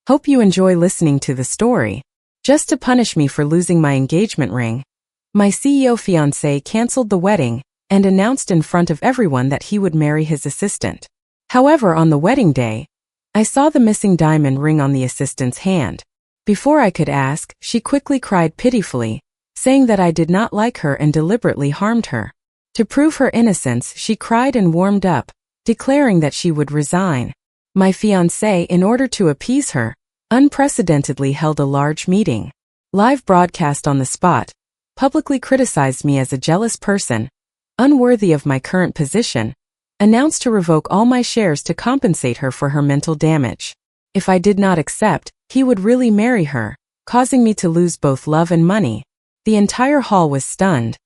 Hope you enjoy listening to the story. Just to punish me for losing my engagement ring, my CEO fiancé canceled the wedding and announced in front of everyone that he would marry his assistant. However, on the wedding day, I saw the missing diamond ring on the assistant's hand. Before I could ask, she quickly cried pitifully, saying that I did not like her and deliberately harmed her. To prove her innocence, she cried and warmed up, declaring that she would resign. My fiancé, in order to appease her, unprecedentedly held a large meeting. Live broadcast on the spot, publicly criticized me as a jealous person, unworthy of my current position, announced to revoke all my shares to compensate her for her mental damage. If I did not accept, he would really marry her, causing me to lose both love and money. The entire hall was stunned,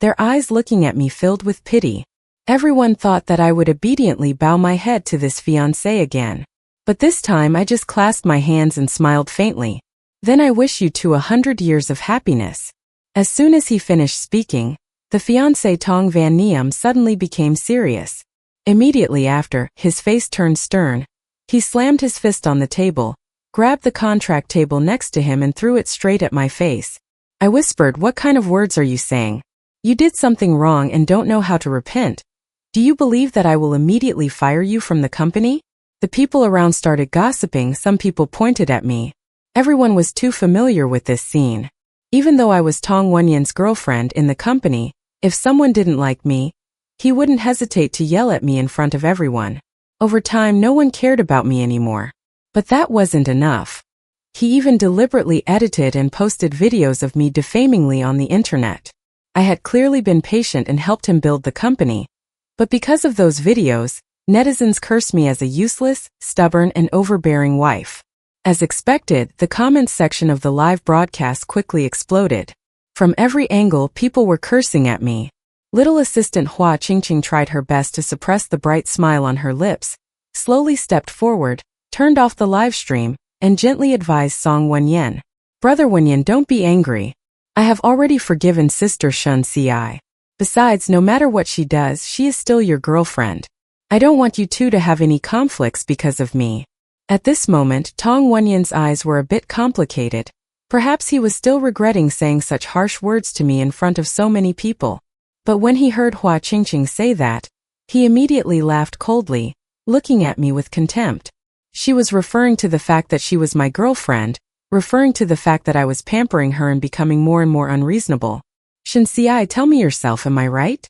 their eyes looking at me filled with pity. Everyone thought that I would obediently bow my head to this fiancé again. But this time I just clasped my hands and smiled faintly. Then I wish you 100 years of happiness. As soon as he finished speaking, the fiancé Tong Van Neum suddenly became serious. Immediately after, his face turned stern. He slammed his fist on the table, grabbed the contract table next to him and threw it straight at my face. I whispered, "What kind of words are you saying? You did something wrong and don't know how to repent. Do you believe that I will immediately fire you from the company?" The people around started gossiping. Some people pointed at me. Everyone was too familiar with this scene. Even though I was Tong Wenyan's girlfriend in the company, if someone didn't like me, he wouldn't hesitate to yell at me in front of everyone. Over time, no one cared about me anymore. But that wasn't enough. He even deliberately edited and posted videos of me defamingly on the internet. I had clearly been patient and helped him build the company. But because of those videos, netizens cursed me as a useless, stubborn, and overbearing wife. As expected, the comments section of the live broadcast quickly exploded. From every angle, people were cursing at me. Little assistant Hua Qingqing tried her best to suppress the bright smile on her lips, slowly stepped forward, turned off the live stream, and gently advised Song Wenyan, "Brother Wenyan, don't be angry. I have already forgiven Sister Shun Ci. Besides, no matter what she does, she is still your girlfriend. I don't want you two to have any conflicts because of me." At this moment, Tong Wenyan's eyes were a bit complicated. Perhaps he was still regretting saying such harsh words to me in front of so many people. But when he heard Hua Qingqing say that, he immediately laughed coldly, looking at me with contempt. She was referring to the fact that she was my girlfriend, referring to the fact that I was pampering her and becoming more and more unreasonable. "Shun Ci, tell me yourself, am I right?"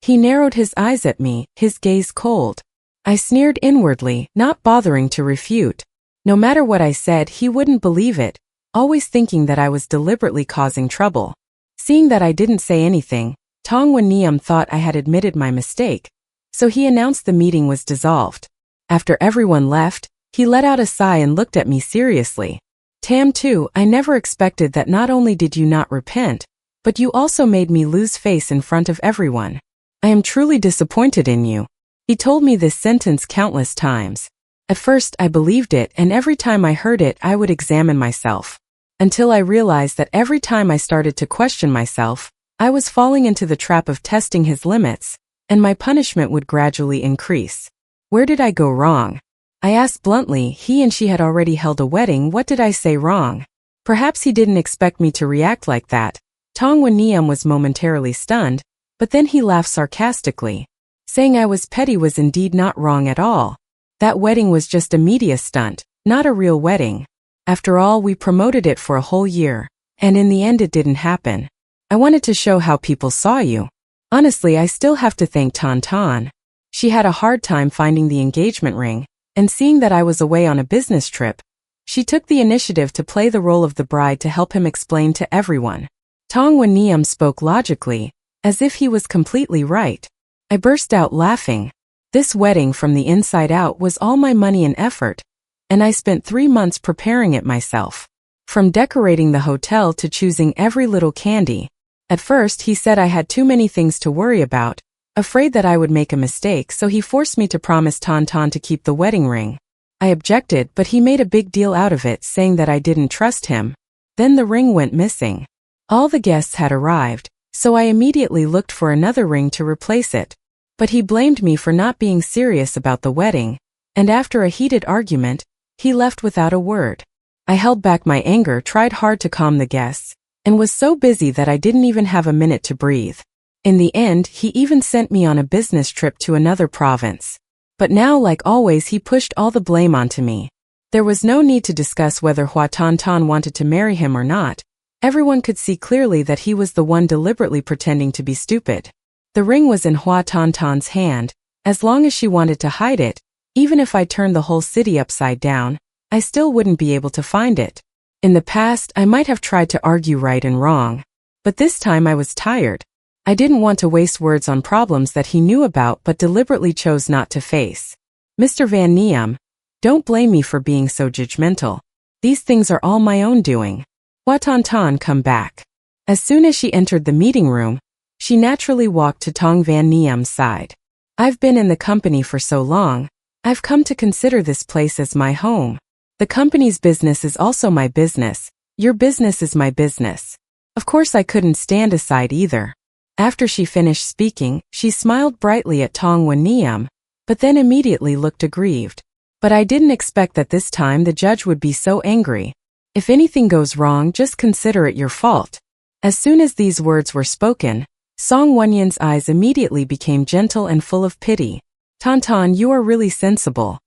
He narrowed his eyes at me, his gaze cold. I sneered inwardly, not bothering to refute. No matter what I said, he wouldn't believe it, always thinking that I was deliberately causing trouble. Seeing that I didn't say anything, Tong Wenyan thought I had admitted my mistake, so he announced the meeting was dissolved. After everyone left, he let out a sigh and looked at me seriously. "Tam Tu, I never expected that not only did you not repent, but you also made me lose face in front of everyone. I am truly disappointed in you." He told me this sentence countless times. At first, I believed it, and every time I heard it, I would examine myself. Until I realized that every time I started to question myself, I was falling into the trap of testing his limits, and my punishment would gradually increase. Where did I go wrong? I asked bluntly. He and she had already held a wedding. What did I say wrong? Perhaps he didn't expect me to react like that. Tong Wenyan was momentarily stunned, but then he laughed sarcastically. Saying I was petty was indeed not wrong at all. That wedding was just a media stunt, not a real wedding. After all, we promoted it for a whole year, and in the end it didn't happen. I wanted to show how people saw you. Honestly, I still have to thank Tan Tan. She had a hard time finding the engagement ring, and seeing that I was away on a business trip, she took the initiative to play the role of the bride to help him explain to everyone. Tong Wenyan spoke logically, as if he was completely right. I burst out laughing. This wedding from the inside out was all my money and effort, and I spent 3 months preparing it myself. From decorating the hotel to choosing every little candy. At first, he said I had too many things to worry about, afraid that I would make a mistake, so he forced me to promise Tan Tan to keep the wedding ring. I objected, but he made a big deal out of it, saying that I didn't trust him. Then the ring went missing. All the guests had arrived, so I immediately looked for another ring to replace it. But he blamed me for not being serious about the wedding, and after a heated argument, He left without a word. I held back my anger, tried hard to calm the guests, and was so busy that I didn't even have a minute to breathe. In the end, he even sent me on a business trip to another province. But now, like always, he pushed all the blame onto me. There was no need to discuss whether Hua Tantan wanted to marry him or not. Everyone could see clearly that he was the one deliberately pretending to be stupid. The ring was in Hua Tantan's hand. As long as she wanted to hide it, even if I turned the whole city upside down, I still wouldn't be able to find it. In the past, I might have tried to argue right and wrong. But this time I was tired. I didn't want to waste words on problems that he knew about but deliberately chose not to face. Mr. Van Neum, don't blame me for being so judgmental. These things are all my own doing. Hua Tantan, come back. As soon as she entered the meeting room, she naturally walked to Tong Van Neum's side. I've been in the company for so long, I've come to consider this place as my home. The company's business is also my business. Your business is my business. Of course I couldn't stand aside either. After she finished speaking, she smiled brightly at Tong Van Neum, but then immediately looked aggrieved. But I didn't expect that this time the judge would be so angry. If anything goes wrong, just consider it your fault. As soon as these words were spoken, Song Wenyan's eyes immediately became gentle and full of pity. Tantan, you are really sensible.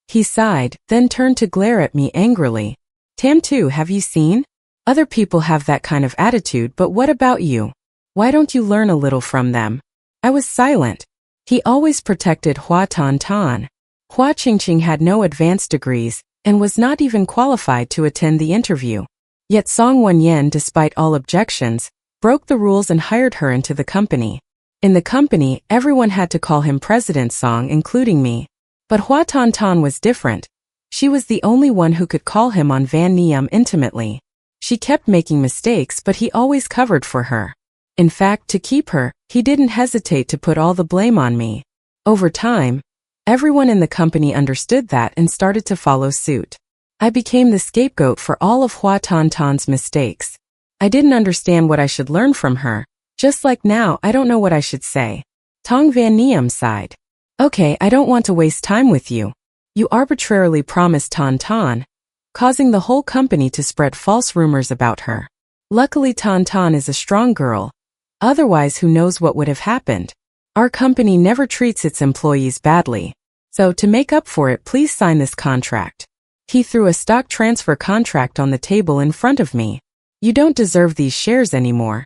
He sighed, then turned to glare at me angrily. Tam too, have you seen? Other people have that kind of attitude, but what about you? Why don't you learn a little from them? I was silent. He always protected Hua Tantan. Hua Qingqing had no advanced degrees and was not even qualified to attend the interview. Yet Song Wenyan, despite all objections, broke the rules and hired her into the company. In the company, everyone had to call him President Song, including me. But Hua Tantan was different. She was the only one who could call him on Van Neum intimately. She kept making mistakes, but he always covered for her. In fact, to keep her, he didn't hesitate to put all the blame on me. Over time, everyone in the company understood that and started to follow suit. I became the scapegoat for all of Hua Tantan's mistakes. I didn't understand what I should learn from her. Just like now, I don't know what I should say. Tong Van Neum sighed. Okay, I don't want to waste time with you. You arbitrarily promised Tantan, causing the whole company to spread false rumors about her. Luckily Tantan is a strong girl. Otherwise, who knows what would have happened. Our company never treats its employees badly. So to make up for it, please sign this contract. He threw a stock transfer contract on the table in front of me. You don't deserve these shares anymore.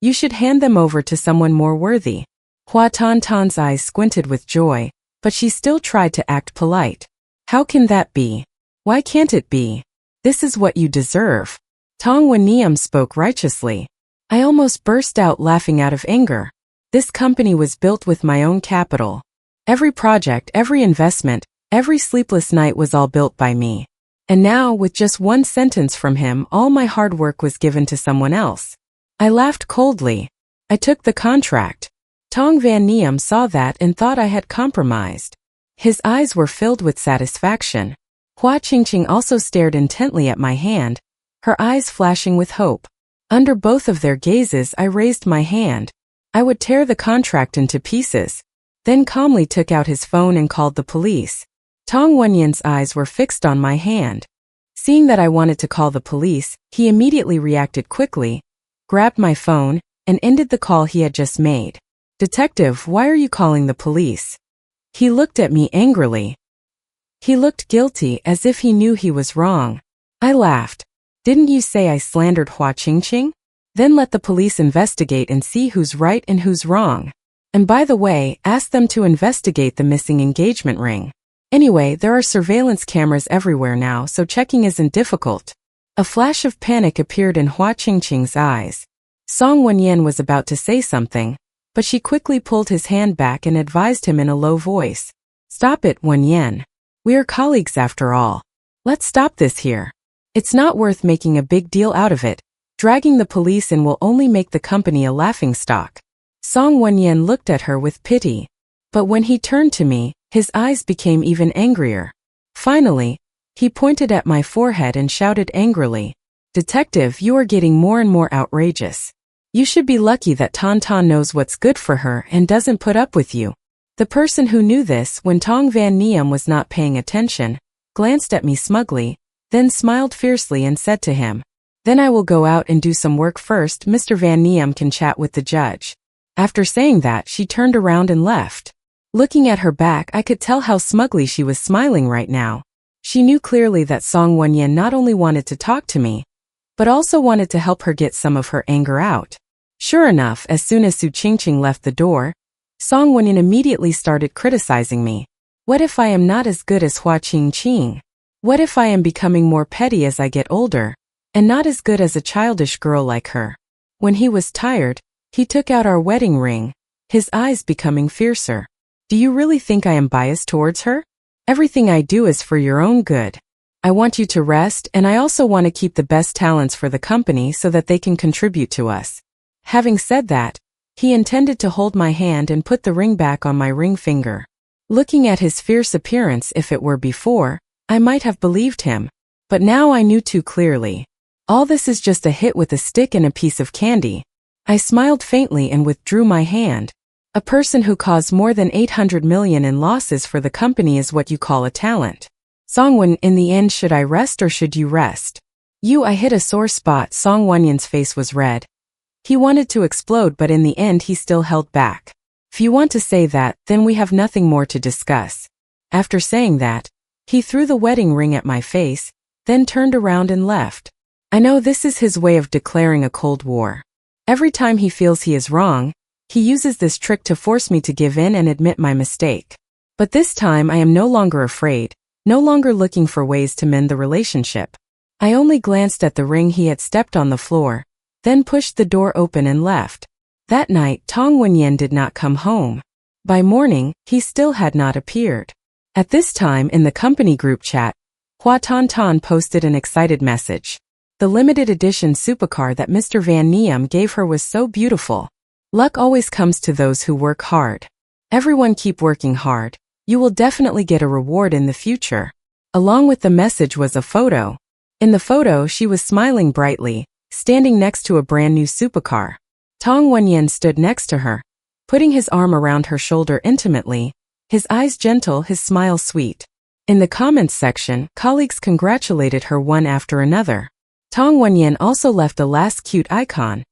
You should hand them over to someone more worthy. Hua Tantan's eyes squinted with joy, but she still tried to act polite. How can that be? Why can't it be? This is what you deserve. Tong Van Neum spoke righteously. I almost burst out laughing out of anger. This company was built with my own capital. Every project, every investment, every sleepless night was all built by me. And now, with just one sentence from him, all my hard work was given to someone else. I laughed coldly. I took the contract. Tong Van Neum saw that and thought I had compromised. His eyes were filled with satisfaction. Hua Qingqing also stared intently at my hand, her eyes flashing with hope. Under both of their gazes, I raised my hand. I would tear the contract into pieces. Then calmly took out his phone and called the police. Tong Wenyan's eyes were fixed on my hand. Seeing that I wanted to call the police, he immediately reacted quickly, grabbed my phone, and ended the call he had just made. Detective, why are you calling the police? He looked at me angrily. He looked guilty, as if he knew he was wrong. I laughed. Didn't you say I slandered Hua Qingqing? Then let the police investigate and see who's right and who's wrong. And by the way, ask them to investigate the missing engagement ring. Anyway, there are surveillance cameras everywhere now, so checking isn't difficult. A flash of panic appeared in Hua Qingqing's eyes. Song Wenyan was about to say something, but she quickly pulled his hand back and advised him in a low voice. Stop it, Wenyan. We are colleagues after all. Let's stop this here. It's not worth making a big deal out of it. Dragging the police in will only make the company a laughingstock. Song Wenyan looked at her with pity. But when he turned to me, his eyes became even angrier. Finally, he pointed at my forehead and shouted angrily, Detective, you are getting more and more outrageous. You should be lucky that Tantan knows what's good for her and doesn't put up with you. The person who knew this when Tong Van Neum was not paying attention glanced at me smugly, then smiled fiercely and said to him, "Then I will go out and do some work first. Mr. Van Neum can chat with the judge." After saying that, she turned around and left. Looking at her back, I could tell how smugly she was smiling right now. She knew clearly that Song Wenyan not only wanted to talk to me, but also wanted to help her get some of her anger out. Sure enough, as soon as Su Qingqing left the door, Song Wenyan immediately started criticizing me. What if I am not as good as Hua Qingqing? What if I am becoming more petty as I get older, and not as good as a childish girl like her? When he was tired, he took out our wedding ring, his eyes becoming fiercer. Do you really think I am biased towards her? Everything I do is for your own good. I want you to rest, and I also want to keep the best talents for the company so that they can contribute to us. Having said that, he intended to hold my hand and put the ring back on my ring finger. Looking at his fierce appearance, if it were before, I might have believed him. But now I knew too clearly. All this is just a hit with a stick and a piece of candy. I smiled faintly and withdrew my hand. A person who caused more than 800 million in losses for the company is what you call a talent. Songwen, in the end, should I rest or should you rest? I hit a sore spot. Song Wenyan's face was red. He wanted to explode, but in the end he still held back. If you want to say that, then we have nothing more to discuss. After saying that, he threw the wedding ring at my face, then turned around and left. I know this is his way of declaring a cold war. Every time he feels he is wrong, he uses this trick to force me to give in and admit my mistake. But this time I am no longer afraid, no longer looking for ways to mend the relationship. I only glanced at the ring he had stepped on the floor, then pushed the door open and left. That night, Tong Wenyan did not come home. By morning, he still had not appeared. At this time, in the company group chat, Hua Tan posted an excited message. The limited edition supercar that Mr. Van Neum gave her was so beautiful. Luck always comes to those who work hard. Everyone keep working hard. You will definitely get a reward in the future. Along with the message was a photo. In the photo, she was smiling brightly, standing next to a brand new supercar. Tong Wenyan stood next to her, putting his arm around her shoulder intimately, his eyes gentle, his smile sweet. In the comments section, colleagues congratulated her one after another. Tong Wenyan also left a last cute icon,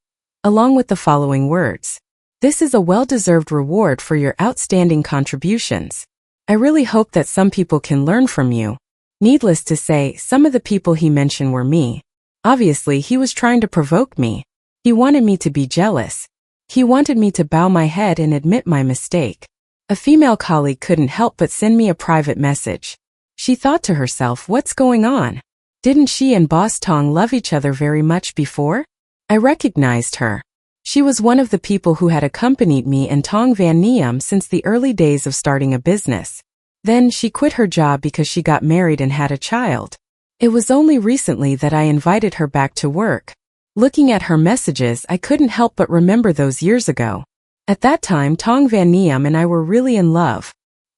along with the following words. This is a well-deserved reward for your outstanding contributions. I really hope that some people can learn from you. Needless to say, some of the people he mentioned were me. Obviously, he was trying to provoke me. He wanted me to be jealous. He wanted me to bow my head and admit my mistake. A female colleague couldn't help but send me a private message. She thought to herself, what's going on? Didn't she and Boss Tong love each other very much before? I recognized her. She was one of the people who had accompanied me and Tong Van Neum since the early days of starting a business. Then she quit her job because she got married and had a child. It was only recently that I invited her back to work. Looking at her messages, I couldn't help but remember those years ago. At that time, Tong Van Neum and I were really in love.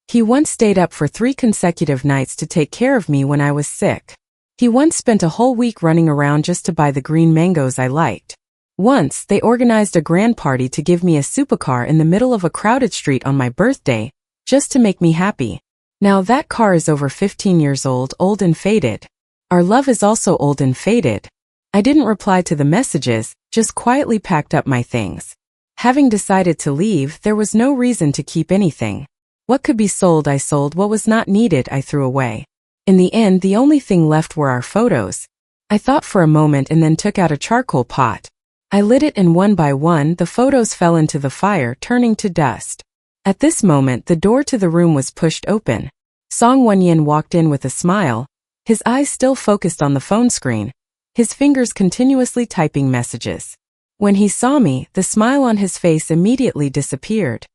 He once stayed up for 3 consecutive nights to take care of me when I was sick. He once spent a whole week running around just to buy the green mangoes I liked. Once, they organized a grand party to give me a supercar in the middle of a crowded street on my birthday, just to make me happy. Now that car is over 15 years old and faded. Our love is also old and faded. I didn't reply to the messages, just quietly packed up my things. Having decided to leave, there was no reason to keep anything. What could be sold I sold, what was not needed I threw away. In the end, the only thing left were our photos. I thought for a moment and then took out a charcoal pot. I lit it and one by one the photos fell into the fire, turning to dust. At this moment, the door to the room was pushed open. Song Wenyan walked in with a smile, his eyes still focused on the phone screen, his fingers continuously typing messages. When he saw me, the smile on his face immediately disappeared.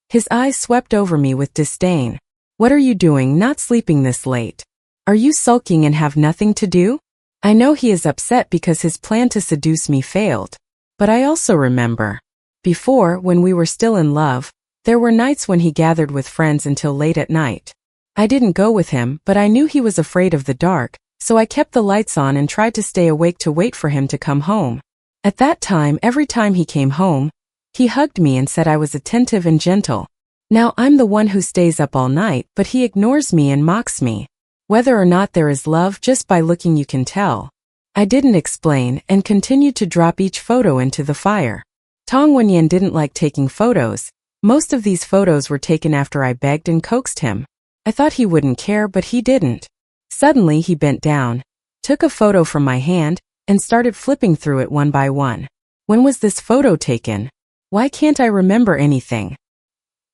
His eyes swept over me with disdain. What are you doing, not sleeping this late? Are you sulking and have nothing to do? I know he is upset because his plan to seduce me failed. But I also remember. Before, when we were still in love, there were nights when he gathered with friends until late at night. I didn't go with him, but I knew he was afraid of the dark, so I kept the lights on and tried to stay awake to wait for him to come home. At that time, every time he came home, he hugged me and said I was attentive and gentle. Now I'm the one who stays up all night, but he ignores me and mocks me. Whether or not there is love, just by looking you can tell. I didn't explain and continued to drop each photo into the fire. Tong Wenyan didn't like taking photos. Most of these photos were taken after I begged and coaxed him. I thought he wouldn't care, but he didn't. Suddenly he bent down, took a photo from my hand, and started flipping through it one by one. When was this photo taken? Why can't I remember anything?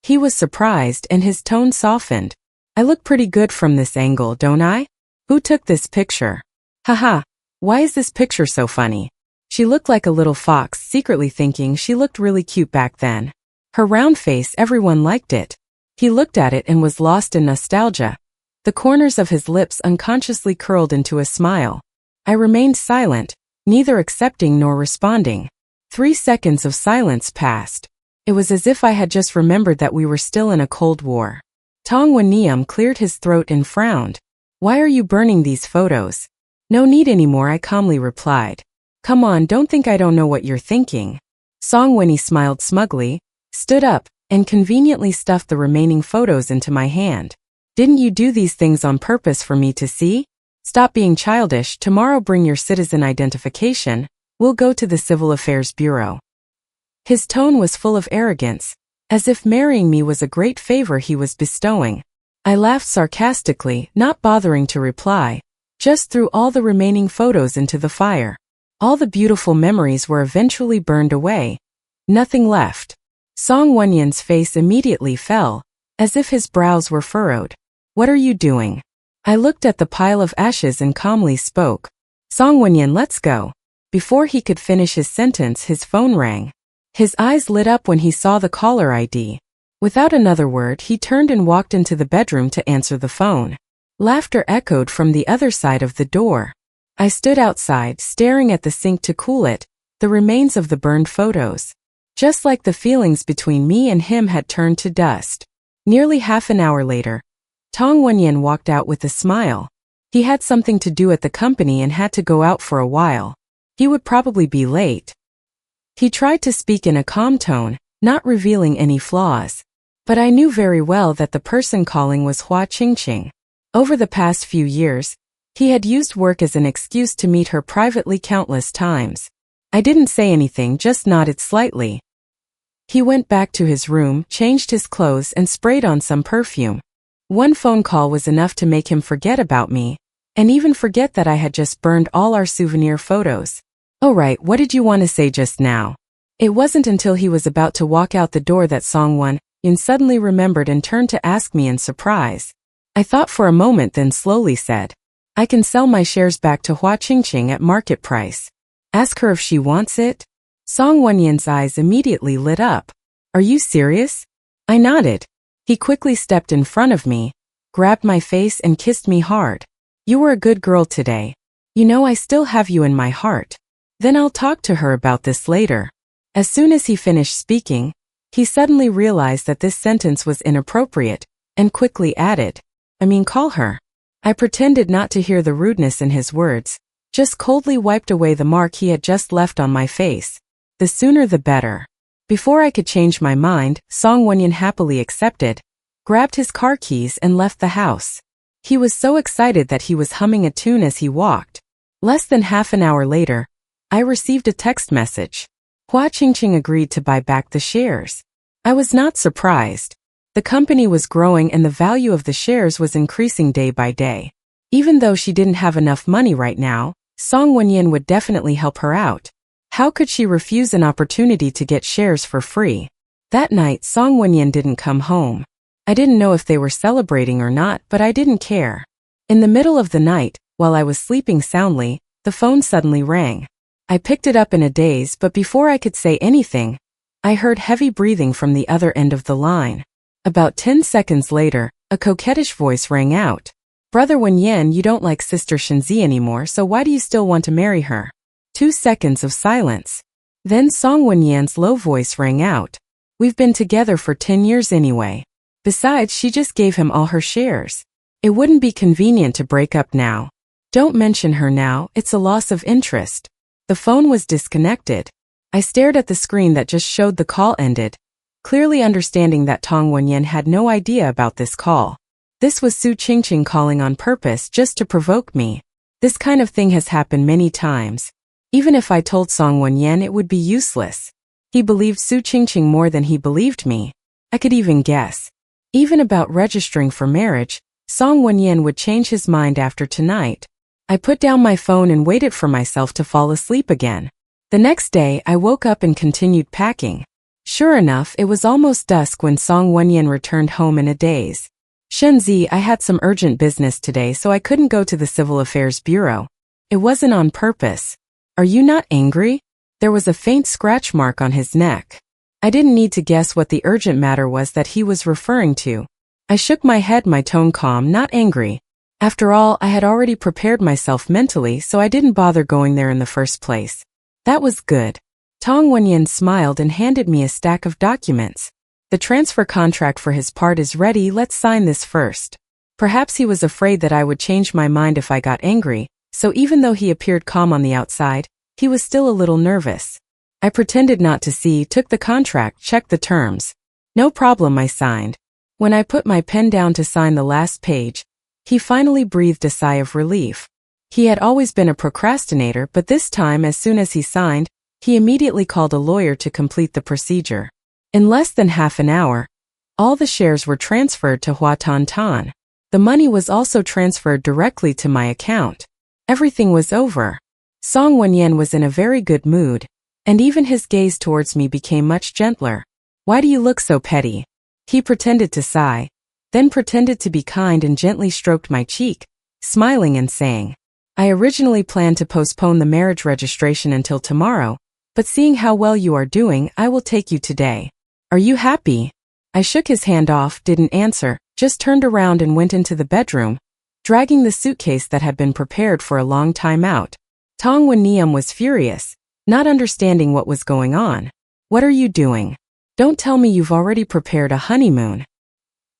He was surprised and his tone softened. I look pretty good from this angle, don't I? Who took this picture? Haha, why is this picture so funny? She looked like a little fox, secretly thinking she looked really cute back then. Her round face, everyone liked it. He looked at it and was lost in nostalgia. The corners of his lips unconsciously curled into a smile. I remained silent, neither accepting nor responding. 3 seconds of silence passed. It was as if I had just remembered that we were still in a Cold War. Tong Wenyan cleared his throat and frowned. Why are you burning these photos? No need anymore, I calmly replied. Come on, don't think I don't know what you're thinking. Song Wenyi smiled smugly, stood up, and conveniently stuffed the remaining photos into my hand. Didn't you do these things on purpose for me to see? Stop being childish. Tomorrow bring your citizen identification. We'll go to the Civil Affairs Bureau. His tone was full of arrogance, as if marrying me was a great favor he was bestowing. I laughed sarcastically, not bothering to reply, just threw all the remaining photos into the fire. All the beautiful memories were eventually burned away. Nothing left. Song Wenyan's face immediately fell, as if his brows were furrowed. What are you doing? I looked at the pile of ashes and calmly spoke. Song Wenyan, let's go. Before he could finish his sentence, his phone rang. His eyes lit up when he saw the caller ID. Without another word, he turned and walked into the bedroom to answer the phone. Laughter echoed from the other side of the door. I stood outside, staring at the sink to cool it, the remains of the burned photos. Just like the feelings between me and him had turned to dust. Nearly half an hour later, Tong Wenyan walked out with a smile. He had something to do at the company and had to go out for a while. He would probably be late. He tried to speak in a calm tone, not revealing any flaws. But I knew very well that the person calling was Hua Qingqing. Over the past few years, he had used work as an excuse to meet her privately countless times. I didn't say anything, just nodded slightly. He went back to his room, changed his clothes and sprayed on some perfume. One phone call was enough to make him forget about me, and even forget that I had just burned all our souvenir photos. Oh right, what did you want to say just now? It wasn't until he was about to walk out the door that Song Wenyan suddenly remembered and turned to ask me in surprise. I thought for a moment, then slowly said, I can sell my shares back to Hua Qingqing at market price. Ask her if she wants it? Song Wenyan's eyes immediately lit up. Are you serious? I nodded. He quickly stepped in front of me, grabbed my face and kissed me hard. You were a good girl today. You know I still have you in my heart. Then I'll talk to her about this later. As soon as he finished speaking, he suddenly realized that this sentence was inappropriate, and quickly added, call her. I pretended not to hear the rudeness in his words, just coldly wiped away the mark he had just left on my face. The sooner the better. Before I could change my mind, Song Wenyan happily accepted, grabbed his car keys and left the house. He was so excited that he was humming a tune as he walked. Less than half an hour later, I received a text message. Hua Qingqing agreed to buy back the shares. I was not surprised. The company was growing and the value of the shares was increasing day by day. Even though she didn't have enough money right now, Song Wenyan would definitely help her out. How could she refuse an opportunity to get shares for free? That night, Song Wenyan didn't come home. I didn't know if they were celebrating or not, but I didn't care. In the middle of the night, while I was sleeping soundly, the phone suddenly rang. I picked it up in a daze, but before I could say anything, I heard heavy breathing from the other end of the line. About 10 seconds later, a coquettish voice rang out. Brother Wenyan, you don't like Sister Shenzi anymore, so why do you still want to marry her? 2 seconds of silence. Then Song Wenyan's low voice rang out. We've been together for 10 years anyway. Besides, she just gave him all her shares. It wouldn't be convenient to break up now. Don't mention her now, it's a loss of interest. The phone was disconnected. I stared at the screen that just showed the call ended, clearly understanding that Tong Wenyan had no idea about this call. This was Su Qingqing calling on purpose just to provoke me. This kind of thing has happened many times. Even if I told Song Wenyan, it would be useless. He believed Su Qingqing more than he believed me. I could even guess. Even about registering for marriage, Song Wenyan would change his mind after tonight. I put down my phone and waited for myself to fall asleep again. The next day, I woke up and continued packing. Sure enough, it was almost dusk when Song Wenyan returned home in a daze. Shenzi, I had some urgent business today, so I couldn't go to the Civil Affairs Bureau. It wasn't on purpose. Are you not angry? There was a faint scratch mark on his neck. I didn't need to guess what the urgent matter was that he was referring to. I shook my head, my tone calm, not angry. After all, I had already prepared myself mentally, so I didn't bother going there in the first place. That was good. Tong Wenyan smiled and handed me a stack of documents. The transfer contract for his part is ready, let's sign this first. Perhaps he was afraid that I would change my mind if I got angry, so even though he appeared calm on the outside, he was still a little nervous. I pretended not to see, took the contract, checked the terms. No problem, I signed. When I put my pen down to sign the last page, he finally breathed a sigh of relief. He had always been a procrastinator, but this time, as soon as he signed, he immediately called a lawyer to complete the procedure. In less than half an hour, all the shares were transferred to Hua Tan Tan. The money was also transferred directly to my account. Everything was over. Song Wenyan was in a very good mood, and even his gaze towards me became much gentler. Why do you look so petty? He pretended to sigh, then pretended to be kind and gently stroked my cheek, smiling and saying, I originally planned to postpone the marriage registration until tomorrow, but seeing how well you are doing, I will take you today. Are you happy? I shook his hand off, didn't answer, just turned around and went into the bedroom, dragging the suitcase that had been prepared for a long time out. Tong Wenyan was furious, not understanding what was going on. What are you doing? Don't tell me you've already prepared a honeymoon.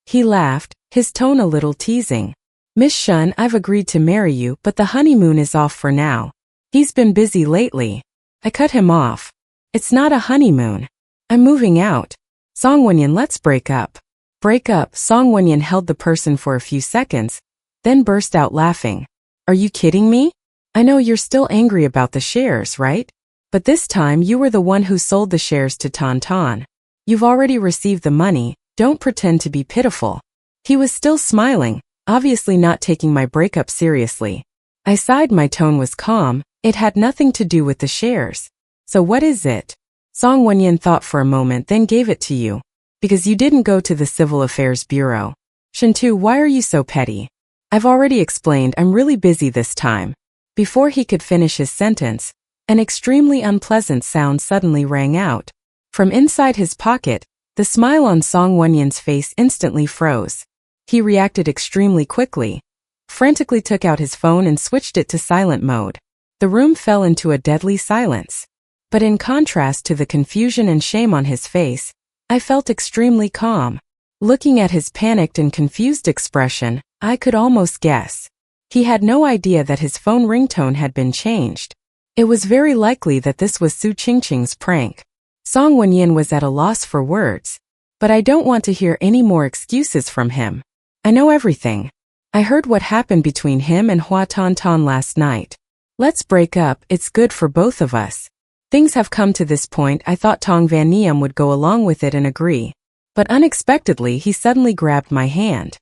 He laughed, his tone a little teasing. Miss Shun, I've agreed to marry you, but the honeymoon is off for now. He's been busy lately. I cut him off. It's not a honeymoon. I'm moving out. Song Wenyan, let's break up. Break up? Song Wenyan held the person for a few seconds, then burst out laughing. Are you kidding me? I know you're still angry about the shares, right? But this time you were the one who sold the shares to Tan Tan. You've already received the money, don't pretend to be pitiful. He was still smiling, obviously not taking my breakup seriously. I sighed, my tone was calm, it had nothing to do with the shares. So what is it? Song Wenyan thought for a moment, then gave it to you. Because you didn't go to the Civil Affairs Bureau. Shintu, why are you so petty? I've already explained, I'm really busy this time. Before he could finish his sentence, an extremely unpleasant sound suddenly rang out. From inside his pocket, the smile on Song Wenyan's face instantly froze. He reacted extremely quickly, frantically took out his phone and switched it to silent mode. The room fell into a deadly silence. But in contrast to the confusion and shame on his face, I felt extremely calm. Looking at his panicked and confused expression, I could almost guess. He had no idea that his phone ringtone had been changed. It was very likely that this was Su Qingqing's prank. Song Wenyan was at a loss for words. But I don't want to hear any more excuses from him. I know everything. I heard what happened between him and Hua Tan Tan last night. Let's break up, it's good for both of us. Things have come to this point. I thought Tong Van Niem would go along with it and agree. But unexpectedly he suddenly grabbed my hand.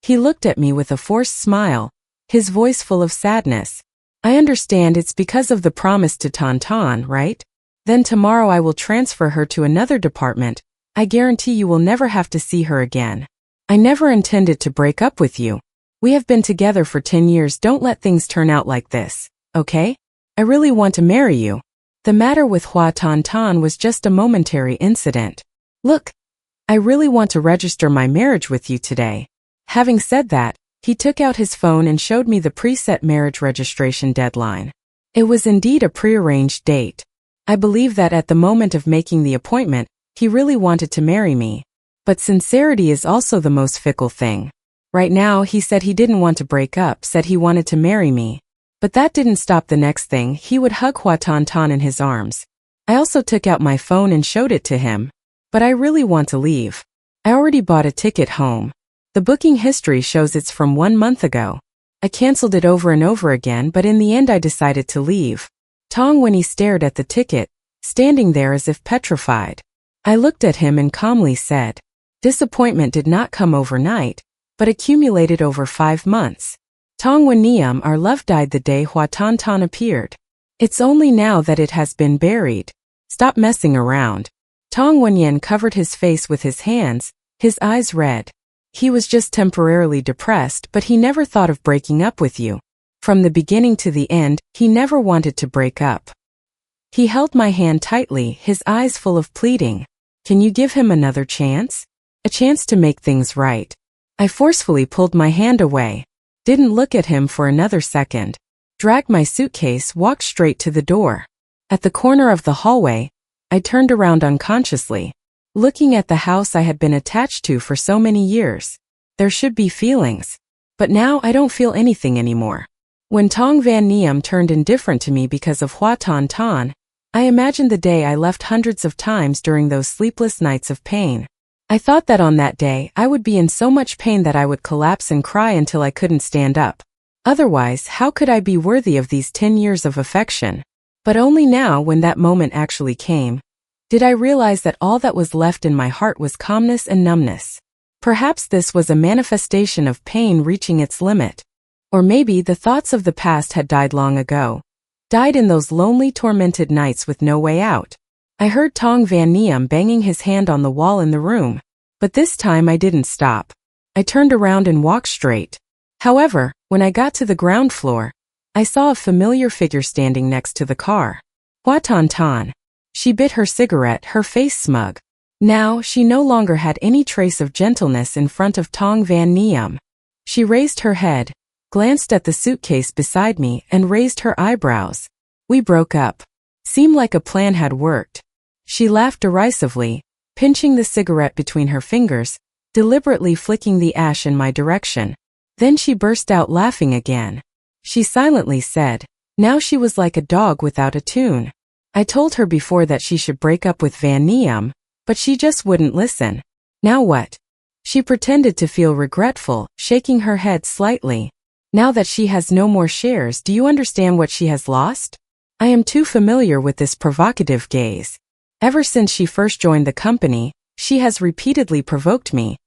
He looked at me with a forced smile, his voice full of sadness. I understand it's because of the promise to Tan Tan, right? Then tomorrow I will transfer her to another department. I guarantee you will never have to see her again. I never intended to break up with you. We have been together for 10 years. Don't let things turn out like this, okay? I really want to marry you. The matter with Hua Tan Tan was just a momentary incident. Look, I really want to register my marriage with you today. Having said that, he took out his phone and showed me the preset marriage registration deadline. It was indeed a prearranged date. I believe that at the moment of making the appointment, he really wanted to marry me. But sincerity is also the most fickle thing. Right now, he said he didn't want to break up, said he wanted to marry me. But that didn't stop the next thing, he would hug Hua Tan Tan in his arms. I also took out my phone and showed it to him. But I really want to leave. I already bought a ticket home. The booking history shows it's from 1 month ago. I canceled it over and over again, but in the end I decided to leave. Tong Wenyi stared at the ticket, standing there as if petrified. I looked at him and calmly said, "Disappointment did not come overnight, but accumulated over 5 months. Tong Wenyi, our love died the day Hua Tan Tan appeared. It's only now that it has been buried. Stop messing around." Tong Wenyi covered his face with his hands, his eyes red. He was just temporarily depressed, but he never thought of breaking up with you. From the beginning to the end, he never wanted to break up. He held my hand tightly, his eyes full of pleading. "Can you give him another chance? A chance to make things right?" I forcefully pulled my hand away. Didn't look at him for another second. Dragged my suitcase, walked straight to the door. At the corner of the hallway, I turned around unconsciously. Looking at the house I had been attached to for so many years. There should be feelings. But now I don't feel anything anymore. When Tong Wenyi turned indifferent to me because of Hua Tan Tan, I imagined the day I left hundreds of times during those sleepless nights of pain. I thought that on that day I would be in so much pain that I would collapse and cry until I couldn't stand up. Otherwise, how could I be worthy of these 10 years of affection? But only now, when that moment actually came, did I realize that all that was left in my heart was calmness and numbness. Perhaps this was a manifestation of pain reaching its limit. Or maybe the thoughts of the past had died long ago. Died in those lonely, tormented nights with no way out. I heard Tong Wenyi banging his hand on the wall in the room. But this time I didn't stop. I turned around and walked straight. However, when I got to the ground floor, I saw a familiar figure standing next to the car. Hua Tan Tan. She bit her cigarette, her face smug. Now, she no longer had any trace of gentleness in front of Tong Wenyi. She raised her head, glanced at the suitcase beside me, and raised her eyebrows. "We broke up. Seemed like a plan had worked." She laughed derisively, pinching the cigarette between her fingers, deliberately flicking the ash in my direction. Then she burst out laughing again. She silently said, "Now she was like a dog without a tune. I told her before that she should break up with Wenyi, but she just wouldn't listen. Now what?" She pretended to feel regretful, shaking her head slightly. "Now that she has no more shares, do you understand what she has lost?" I am too familiar with this provocative gaze. Ever since she first joined the company, she has repeatedly provoked me,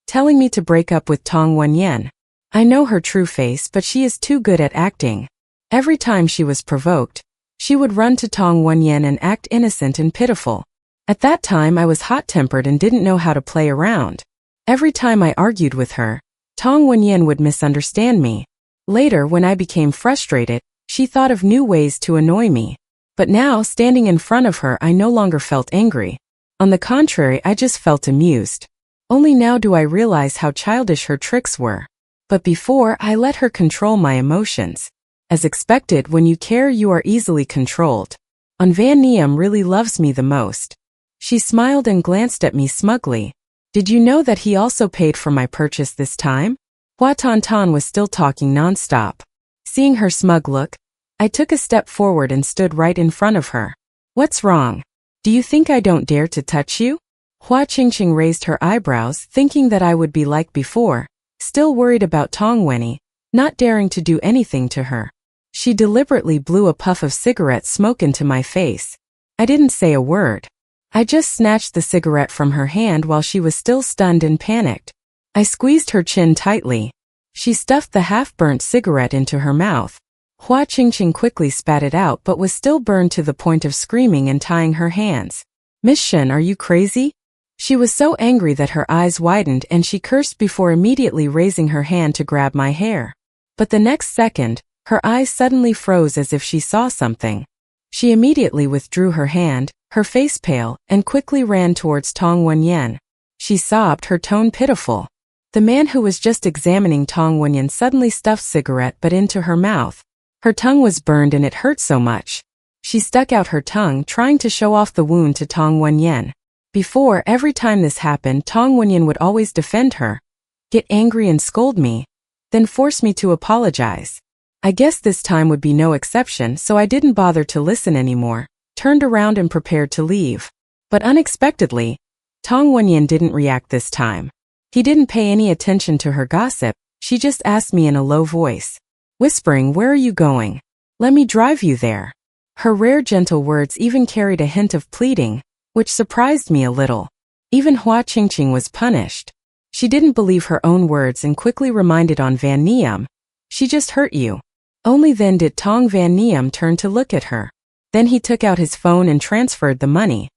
telling me to break up with Tong Wenyi. I know her true face, but she is too good at acting. Every time she was provoked, she would run to Tong Wenyi and act innocent and pitiful. At that time I was hot-tempered and didn't know how to play around. Every time I argued with her, Tong Wenyi would misunderstand me. Later, when I became frustrated, she thought of new ways to annoy me. But now, standing in front of her, I no longer felt angry. On the contrary, I just felt amused. Only now do I realize how childish her tricks were. But before, I let her control my emotions. As expected, when you care, you are easily controlled. Wenyi really loves me the most. She smiled and glanced at me smugly. "Did you know that he also paid for my purchase this time?" Hua Tan Tan was still talking nonstop. Seeing her smug look, I took a step forward and stood right in front of her. "What's wrong? Do you think I don't dare to touch you?" Hua Qingqing raised her eyebrows, thinking that I would be like before, still worried about Tong Wenyi, not daring to do anything to her. She deliberately blew a puff of cigarette smoke into my face. I didn't say a word. I just snatched the cigarette from her hand while she was still stunned and panicked. I squeezed her chin tightly. She stuffed the half-burnt cigarette into her mouth. Hua Qingqing quickly spat it out but was still burned to the point of screaming and tying her hands. "Miss Shen, are you crazy?" She was so angry that her eyes widened and she cursed before immediately raising her hand to grab my hair. But the next second, her eyes suddenly froze as if she saw something. She immediately withdrew her hand, her face pale, and quickly ran towards Tong Wenyi. She sobbed, her tone pitiful. The man who was just examining Tong Wenyi suddenly stuffed cigarette butt into her mouth. Her tongue was burned and it hurt so much. She stuck out her tongue, trying to show off the wound to Tong Wenyi. Before, every time this happened, Tong Wenyi would always defend her, get angry and scold me, then force me to apologize. I guess this time would be no exception, so I didn't bother to listen anymore, turned around and prepared to leave. But unexpectedly, Tong Wenyi didn't react this time. He didn't pay any attention to her gossip, she just asked me in a low voice, whispering, "Where are you going? Let me drive you there." Her rare gentle words even carried a hint of pleading, which surprised me a little. Even Hua Qingqing was punished. She didn't believe her own words and quickly reminded on Van Niam, "She just hurt you." Only then did Tong Van Niam turn to look at her. Then he took out his phone and transferred the money.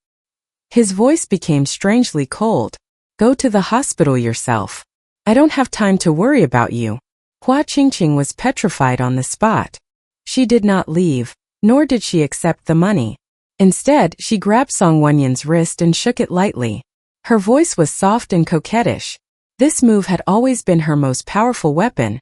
His voice became strangely cold. "Go to the hospital yourself. I don't have time to worry about you." Hua Qingqing was petrified on the spot. She did not leave, nor did she accept the money. Instead, she grabbed Song Wenyan's wrist and shook it lightly. Her voice was soft and coquettish. This move had always been her most powerful weapon,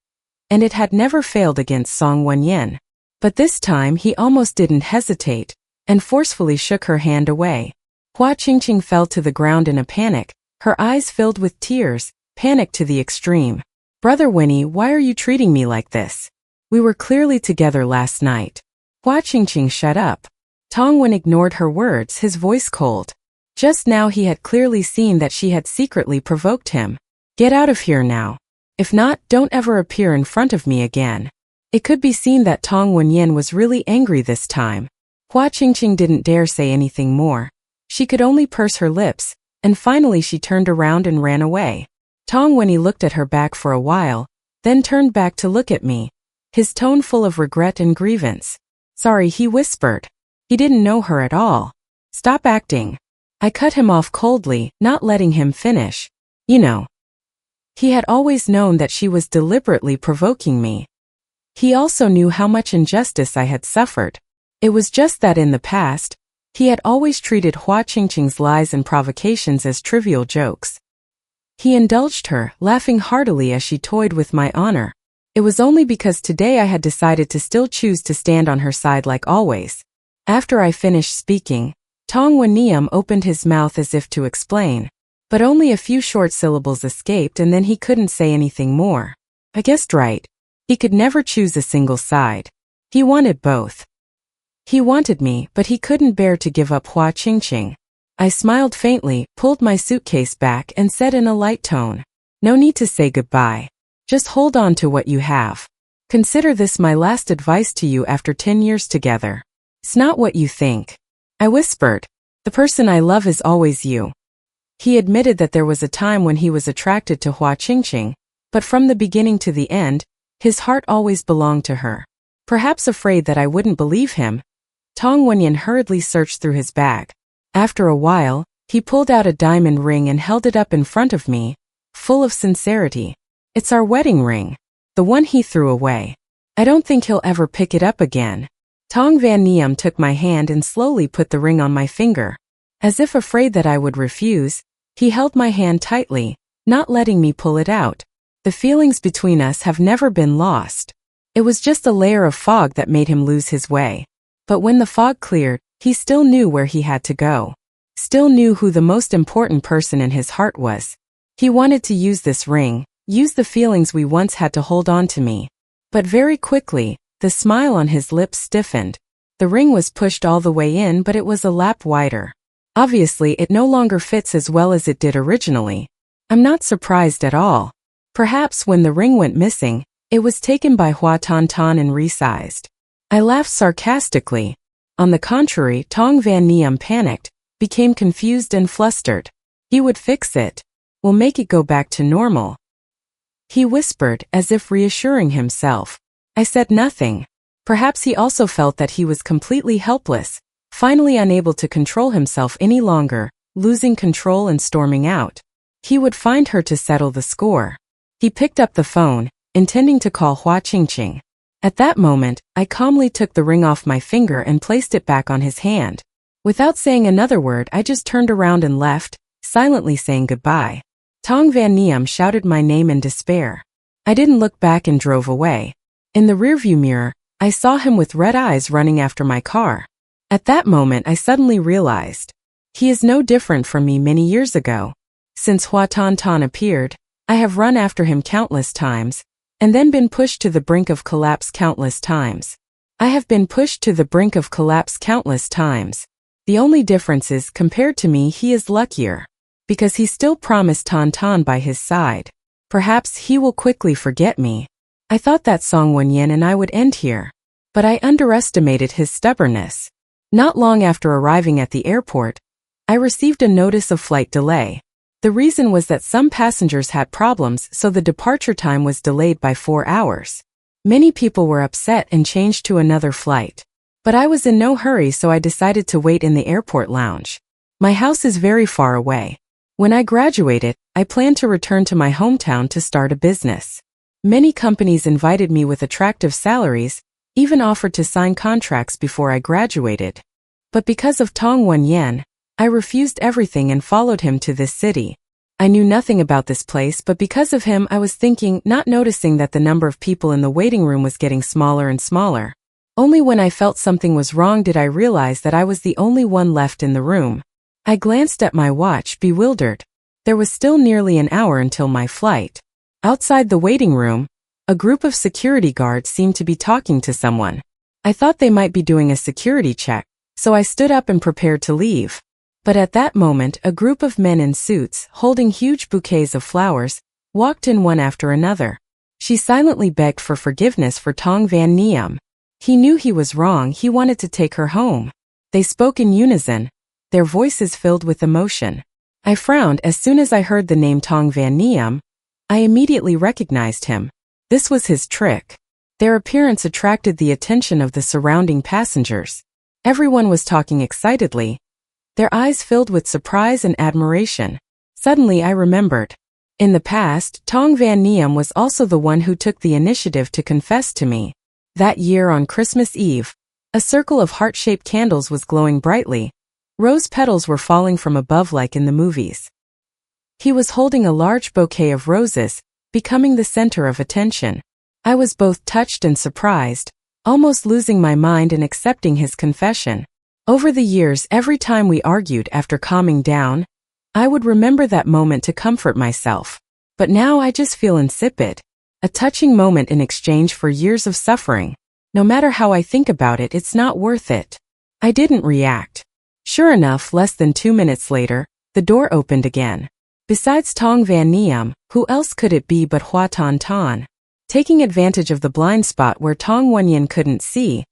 and it had never failed against Song Wenyan. But this time he almost didn't hesitate, and forcefully shook her hand away. Hua Qingqing fell to the ground in a panic, her eyes filled with tears, panic to the extreme. "Brother Winnie, why are you treating me like this? We were clearly together last night." Hua Qingqing shut up. Tong Wen ignored her words, his voice cold. Just now he had clearly seen that she had secretly provoked him. "Get out of here now. If not, don't ever appear in front of me again." It could be seen that Tong Wenyan was really angry this time. Hua Qingqing didn't dare say anything more. She could only purse her lips, and finally she turned around and ran away. Tong Wenyi looked at her back for a while, then turned back to look at me, his tone full of regret and grievance. "Sorry," he whispered. He didn't know her at all. "Stop acting." I cut him off coldly, not letting him finish. "You know." He had always known that she was deliberately provoking me. He also knew how much injustice I had suffered. It was just that in the past, he had always treated Hua Qingqing's lies and provocations as trivial jokes. He indulged her, laughing heartily as she toyed with my honor. It was only because today I had decided to still choose to stand on her side like always. After I finished speaking, Tong Wenniam opened his mouth as if to explain, but only a few short syllables escaped and then he couldn't say anything more. I guessed right. He could never choose a single side. He wanted both. He wanted me, but he couldn't bear to give up Hua Qingqing. I smiled faintly, pulled my suitcase back and said in a light tone, "No need to say goodbye. Just hold on to what you have. Consider this my last advice to you after 10 years together. It's not what you think." I whispered, "The person I love is always you." He admitted that there was a time when he was attracted to Hua Qingqing, but from the beginning to the end, his heart always belonged to her. Perhaps afraid that I wouldn't believe him, Tong Wenyan hurriedly searched through his bag. After a while, he pulled out a diamond ring and held it up in front of me, full of sincerity. "It's our wedding ring. The one he threw away. I don't think he'll ever pick it up again." Tong Van Niam took my hand and slowly put the ring on my finger. As if afraid that I would refuse, he held my hand tightly, not letting me pull it out. The feelings between us have never been lost. It was just a layer of fog that made him lose his way. But when the fog cleared, he still knew where he had to go. Still knew who the most important person in his heart was. He wanted to use this ring, use the feelings we once had to hold on to me. But very quickly, the smile on his lips stiffened. The ring was pushed all the way in, but it was a lap wider. Obviously, it no longer fits as well as it did originally. I'm not surprised at all. Perhaps when the ring went missing, it was taken by Hua Tantan and resized. I laughed sarcastically. On the contrary, Tong Van Niam panicked, became confused and flustered. He would fix it. We'll make it go back to normal. He whispered, as if reassuring himself. I said nothing. Perhaps he also felt that he was completely helpless, finally unable to control himself any longer, losing control and storming out. He would find her to settle the score. He picked up the phone, intending to call Hua Qingqing. At that moment, I calmly took the ring off my finger and placed it back on his hand. Without saying another word, I just turned around and left, silently saying goodbye. Tong Van Niam shouted my name in despair. I didn't look back and drove away. In the rearview mirror, I saw him with red eyes running after my car. At that moment, I suddenly realized. He is no different from me many years ago. Since Hua Tantan appeared, I have run after him countless times, and then been pushed to the brink of collapse countless times. I have been pushed to the brink of collapse countless times. The only difference is, compared to me, he is luckier. because he still promised Tan by his side. Perhaps he will quickly forget me. I thought that Song Wenyan and I would end here. But I underestimated his stubbornness. Not long after arriving at the airport, I received a notice of flight delay. The reason was that some passengers had problems, so the departure time was delayed by 4 hours. Many people were upset and changed to another flight. But I was in no hurry, so I decided to wait in the airport lounge. My house is very far away. When I graduated, I planned to return to my hometown to start a business. Many companies invited me with attractive salaries, even offered to sign contracts before I graduated. But because of Tong Wenyan, I refused everything and followed him to this city. I knew nothing about this place, but because of him I was thinking, not noticing that the number of people in the waiting room was getting smaller and smaller. Only when I felt something was wrong did I realize that I was the only one left in the room. I glanced at my watch, bewildered. There was still nearly an hour until my flight. Outside the waiting room, a group of security guards seemed to be talking to someone. I thought they might be doing a security check, so I stood up and prepared to leave. But at that moment, a group of men in suits, holding huge bouquets of flowers, walked in one after another. She silently begged for forgiveness for Tong Van Niam. He knew he was wrong, he wanted to take her home. They spoke in unison, their voices filled with emotion. I frowned as soon as I heard the name Tong Van Niam. I immediately recognized him. This was his trick. Their appearance attracted the attention of the surrounding passengers. Everyone was talking excitedly, their eyes filled with surprise and admiration. Suddenly I remembered. In the past, Tong Van Niam was also the one who took the initiative to confess to me. That year on Christmas Eve, a circle of heart-shaped candles was glowing brightly. Rose petals were falling from above like in the movies. He was holding a large bouquet of roses, becoming the center of attention. I was both touched and surprised, almost losing my mind and accepting his confession. Over the years, every time we argued after calming down, I would remember that moment to comfort myself. But now I just feel insipid. A touching moment in exchange for years of suffering. No matter how I think about it, it's not worth it. I didn't react. Sure enough, less than 2 minutes later, the door opened again. Besides Tong Van Niam, who else could it be but Hua Tan? Taking advantage of the blind spot where Tong Wenyan couldn't see,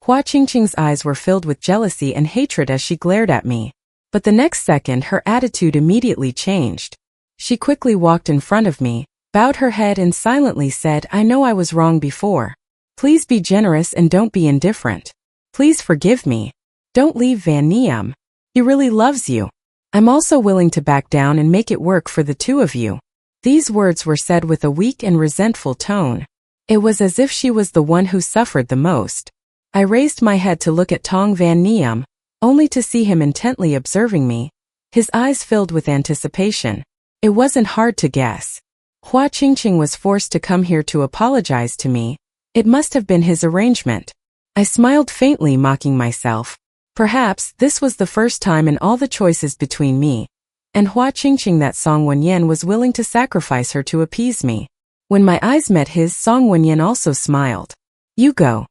Hua Qingqing's eyes were filled with jealousy and hatred as she glared at me. But the next second her attitude immediately changed. She quickly walked in front of me, bowed her head and silently said, "I know I was wrong before. Please be generous and don't be indifferent. Please forgive me. Don't leave Van Niam. He really loves you. I'm also willing to back down and make it work for the two of you." These words were said with a weak and resentful tone. It was as if she was the one who suffered the most. I raised my head to look at Tong Van Niam, only to see him intently observing me, his eyes filled with anticipation. It wasn't hard to guess. Hua Qingqing was forced to come here to apologize to me. It must have been his arrangement. I smiled faintly, mocking myself. Perhaps this was the first time in all the choices between me and Hua Qingqing that Song Wenyan was willing to sacrifice her to appease me. When my eyes met his, Song Wenyan also smiled. "You go."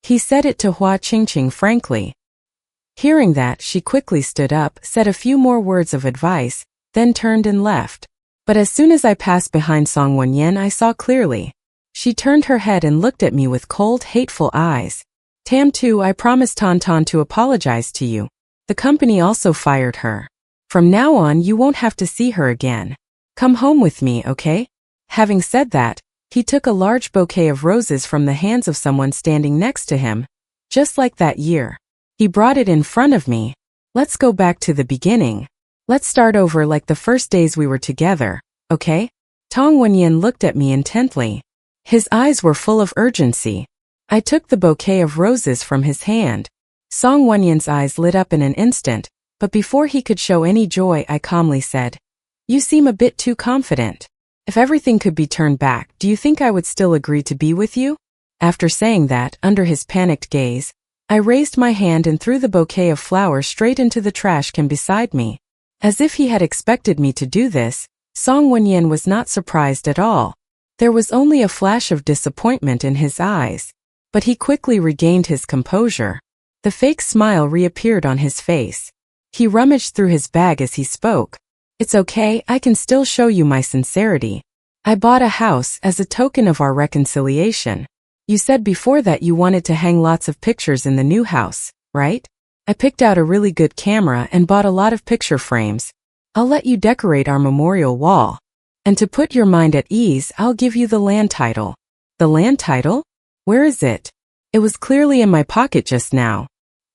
He said it to Hua Qingqing frankly. Hearing that, she quickly stood up, said a few more words of advice, then turned and left. But as soon as I passed behind Song Wenyan, I saw clearly. She turned her head and looked at me with cold, hateful eyes. "Tam Tu, I promised Tan to apologize to you. The company also fired her. From now on, you won't have to see her again. Come home with me, okay?" Having said that, he took a large bouquet of roses from the hands of someone standing next to him, just like that year. He brought it in front of me. "Let's go back to the beginning. Let's start over like the first days we were together, okay?" Tong Wenyan looked at me intently. His eyes were full of urgency. I took the bouquet of roses from his hand. Song Wenyan's eyes lit up in an instant, but before he could show any joy, I calmly said, "You seem a bit too confident. If everything could be turned back, do you think I would still agree to be with you?" After saying that, under his panicked gaze, I raised my hand and threw the bouquet of flowers straight into the trash can beside me. As if he had expected me to do this, Song Wenyan was not surprised at all. There was only a flash of disappointment in his eyes. But he quickly regained his composure. The fake smile reappeared on his face. He rummaged through his bag as he spoke. It's okay, I can still show you my sincerity. I bought a house as a token of our reconciliation. You said before that you wanted to hang lots of pictures in the new house, right? I picked out a really good camera and bought a lot of picture frames. I'll let you decorate our memorial wall. And to put your mind at ease, I'll give you the land title. The land title? Where is it? It was clearly in my pocket just now.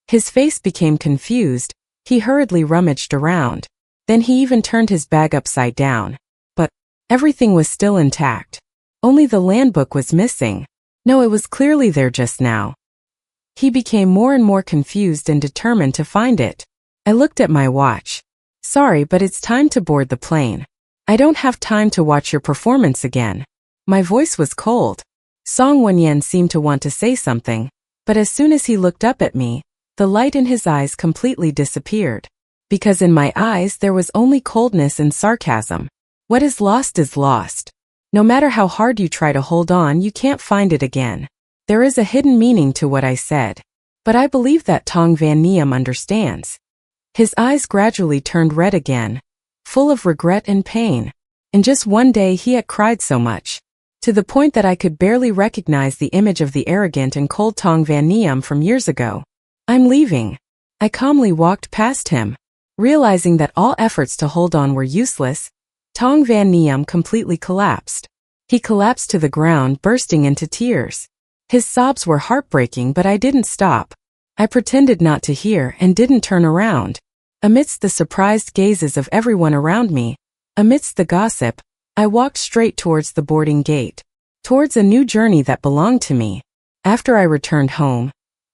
His face became confused. He hurriedly rummaged around. Then he even turned his bag upside down. But everything was still intact. Only the land book was missing. No, it was clearly there just now. He became more and more confused and determined to find it. I looked at my watch. Sorry, but it's time to board the plane. I don't have time to watch your performance again. My voice was cold. Song Wenyan seemed to want to say something, but as soon as he looked up at me, the light in his eyes completely disappeared. Because in my eyes there was only coldness and sarcasm. What is lost. No matter how hard you try to hold on, you can't find it again. There is a hidden meaning to what I said. But I believe that Tong Van Niem understands. His eyes gradually turned red again, full of regret and pain. In just one day he had cried so much, to the point that I could barely recognize the image of the arrogant and cold Tong Van Niem from years ago. I'm leaving. I calmly walked past him. Realizing that all efforts to hold on were useless, Tong Van Niem completely collapsed. He collapsed to the ground, bursting into tears. His sobs were heartbreaking, but I didn't stop. I pretended not to hear and didn't turn around. Amidst the surprised gazes of everyone around me, amidst the gossip, I walked straight towards the boarding gate, towards a new journey that belonged to me. After I returned home,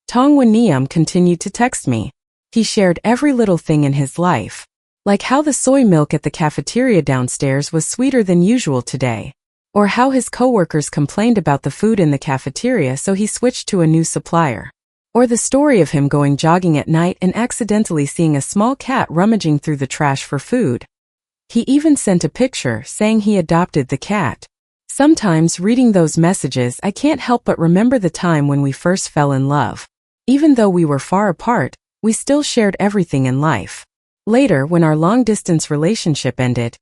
Tong Wen Niem continued to text me. He shared every little thing in his life, like how the soy milk at the cafeteria downstairs was sweeter than usual today, or how his coworkers complained about the food in the cafeteria so he switched to a new supplier, or the story of him going jogging at night and accidentally seeing a small cat rummaging through the trash for food. He even sent a picture saying he adopted the cat. Sometimes reading those messages I can't help but remember the time when we first fell in love. Even though we were far apart, we still shared everything in life. Later, when our long-distance relationship ended,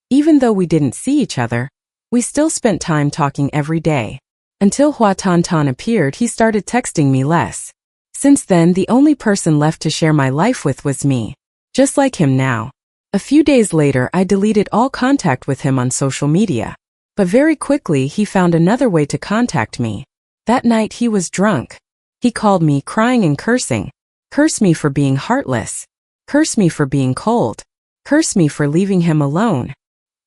even though we didn't see each other, we still spent time talking every day. Until Hua Tantan appeared, he started texting me less. Since then, the only person left to share my life with was me. Just like him now. A few days later, I deleted all contact with him on social media. But very quickly, he found another way to contact me. That night, he was drunk. He called me crying and cursing. Curse me for being heartless. Curse me for being cold. Curse me for leaving him alone.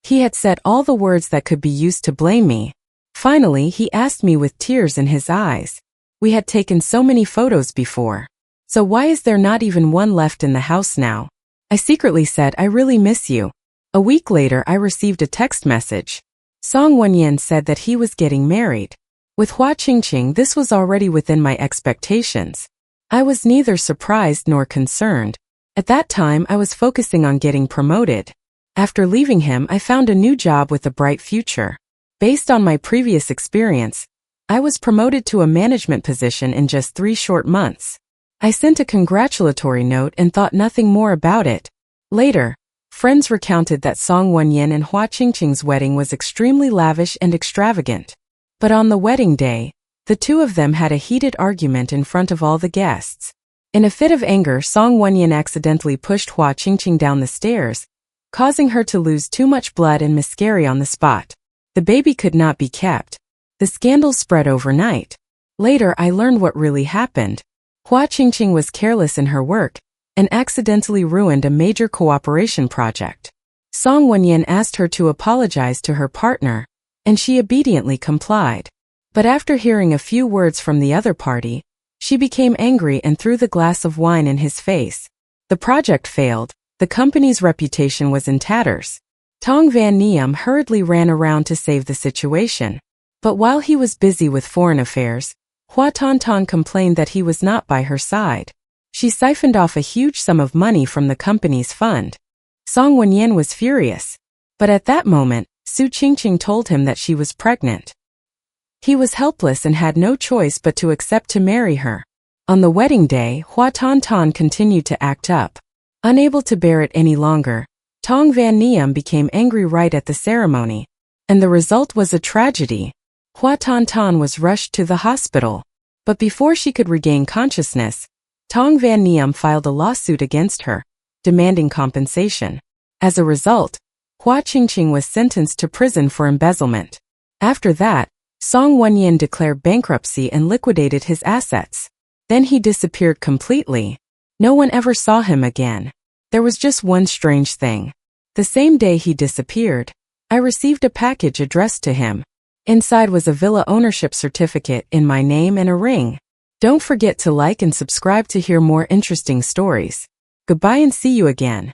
He had said all the words that could be used to blame me. Finally, he asked me with tears in his eyes. We had taken so many photos before. So why is there not even one left in the house now? I secretly said, I really miss you. A week later, I received a text message. Song Wenyan said that he was getting married. With Hua Qingqing, this was already within my expectations. I was neither surprised nor concerned. At that time, I was focusing on getting promoted. After leaving him, I found a new job with a bright future. Based on my previous experience, I was promoted to a management position in just 3 short months. I sent a congratulatory note and thought nothing more about it. Later, friends recounted that Song Wenyan and Hua Qingqing's wedding was extremely lavish and extravagant. But on the wedding day, the two of them had a heated argument in front of all the guests. In a fit of anger, Song Wenyan accidentally pushed Hua Qingqing down the stairs, causing her to lose too much blood and miscarry on the spot. The baby could not be kept. The scandal spread overnight. Later, I learned what really happened. Hua Qingqing was careless in her work and accidentally ruined a major cooperation project. Song Wenyan asked her to apologize to her partner, and she obediently complied. But after hearing a few words from the other party, she became angry and threw the glass of wine in his face. The project failed. The company's reputation was in tatters. Tong Van Niem hurriedly ran around to save the situation. But while he was busy with foreign affairs, Hua Tantan complained that he was not by her side. She siphoned off a huge sum of money from the company's fund. Song Wenyan was furious. But at that moment, Su Qingqing told him that she was pregnant. He was helpless and had no choice but to accept to marry her. On the wedding day, Hua Tantan continued to act up. Unable to bear it any longer, Tong Van Niem became angry right at the ceremony, and the result was a tragedy. Hua Tan Tan was rushed to the hospital, but before she could regain consciousness, Tong Van Niem filed a lawsuit against her, demanding compensation. As a result, Hua Qingqing was sentenced to prison for embezzlement. After that, Song Wenyan declared bankruptcy and liquidated his assets. Then he disappeared completely. No one ever saw him again. There was just one strange thing. The same day he disappeared, I received a package addressed to him. Inside was a villa ownership certificate in my name and a ring. Don't forget to like and subscribe to hear more interesting stories. Goodbye and see you again.